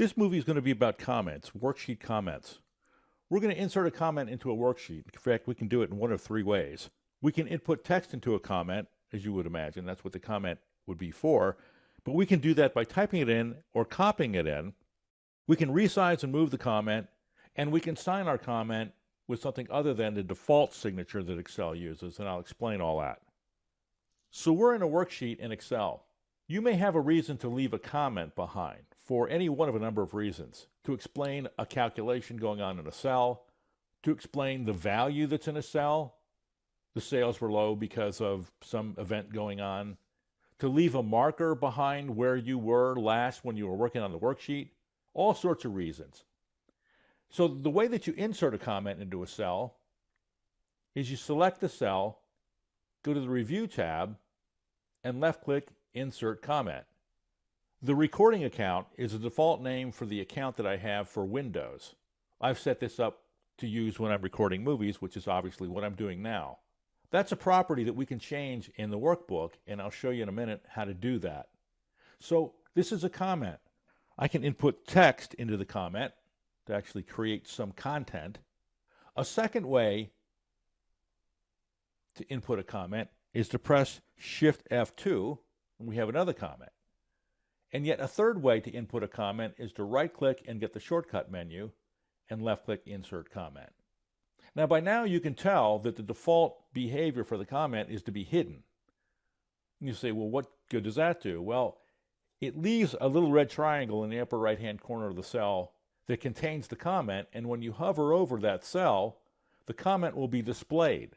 This movie is going to be about comments, worksheet comments. We're going to insert a comment into a worksheet. In fact, we can do it in one of three ways. We can input text into a comment, as you would imagine. That's what the comment would be for. But we can do that by typing it in or copying it in. We can resize and move the comment, and we can sign our comment with something other than the default signature that Excel uses, and I'll explain all that. So we're in a worksheet in Excel. You may have a reason to leave a comment behind for any one of a number of reasons. To explain a calculation going on in a cell, to explain the value that's in a cell, the sales were low because of some event going on, to leave a marker behind where you were last when you were working on the worksheet, all sorts of reasons. So the way that you insert a comment into a cell is you select the cell, go to the Review tab, and left-click Insert Comment. The recording account is a default name for the account that I have for Windows. I've set this up to use when I'm recording movies, which is obviously what I'm doing now. That's a property that we can change in the workbook, and I'll show you in a minute how to do that. So this is a comment. I can input text into the comment to actually create some content. A second way to input a comment is to press Shift F2, and we have another comment. And yet a third way to input a comment is to right-click and get the shortcut menu and left-click Insert Comment. Now by now you can tell that the default behavior for the comment is to be hidden. You say, well, what good does that do? Well, it leaves a little red triangle in the upper right-hand corner of the cell that contains the comment, and when you hover over that cell, the comment will be displayed.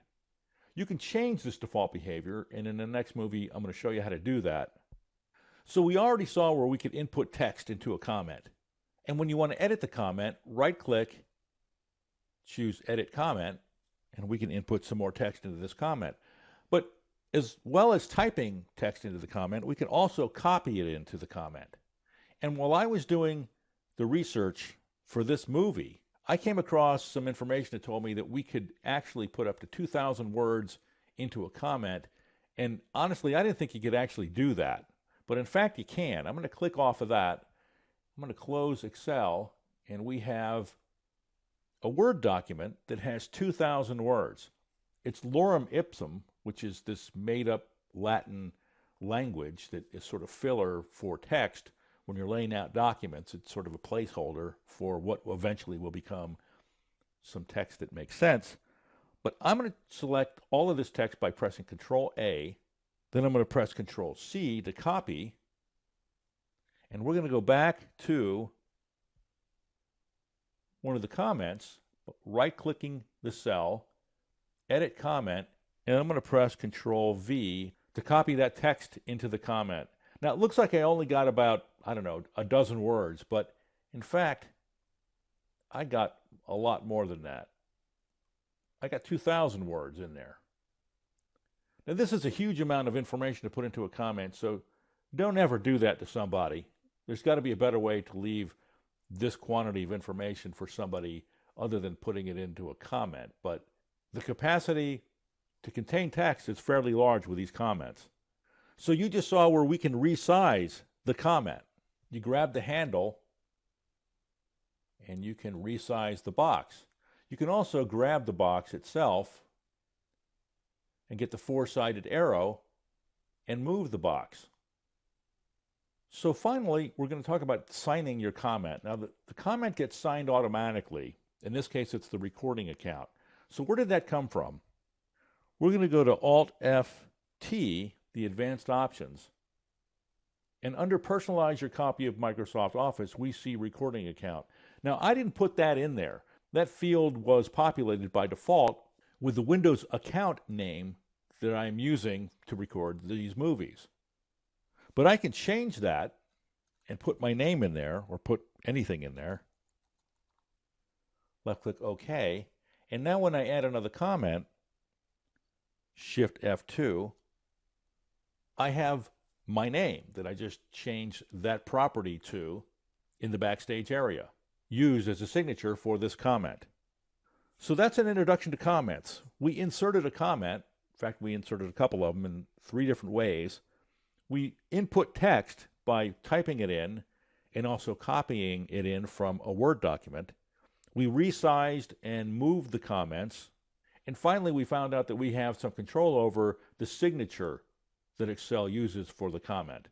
You can change this default behavior, and in the next movie I'm going to show you how to do that. So we already saw where we could input text into a comment. And when you want to edit the comment, right-click, choose Edit Comment, and we can input some more text into this comment. But as well as typing text into the comment, we can also copy it into the comment. And while I was doing the research for this movie, I came across some information that told me that we could actually put up to 2,000 words into a comment. And honestly, I didn't think you could actually do that. But in fact, you can. I'm going to click off of that. I'm going to close Excel, and we have a Word document that has 2,000 words. It's lorem ipsum, which is this made-up Latin language that is sort of filler for text. When you're laying out documents, it's sort of a placeholder for what eventually will become some text that makes sense. But I'm going to select all of this text by pressing Control-A. Then I'm going to press Control-C to copy. And we're going to go back to one of the comments, right-clicking the cell, Edit Comment, and I'm going to press Control-V to copy that text into the comment. Now, it looks like I only got about, I don't know, a dozen words, but in fact, I got a lot more than that. I got 2,000 words in there. Now, this is a huge amount of information to put into a comment, so don't ever do that to somebody. There's got to be a better way to leave this quantity of information for somebody other than putting it into a comment. But the capacity to contain text is fairly large with these comments. So you just saw where we can resize the comment. You grab the handle and you can resize the box. You can also grab the box itself and get the four-sided arrow and move the box. So finally, we're going to talk about signing your comment. Now, the comment gets signed automatically. In this case, it's the recording account. So where did that come from? We're going to go to Alt-F-T, the advanced options. And under Personalize Your Copy of Microsoft Office, we see Recording Account. Now, I didn't put that in there. That field was populated by default with the Windows account name that I'm using to record these movies. But I can change that and put my name in there, or put anything in there. Left-click OK. And now when I add another comment, Shift F2, I have my name that I just changed that property to in the backstage area, used as a signature for this comment. So that's an introduction to comments. We inserted a comment. In fact, we inserted a couple of them in 3 different ways. We input text by typing it in, and also copying it in from a Word document. We resized and moved the comments. And finally, we found out that we have some control over the signature that Excel uses for the comment.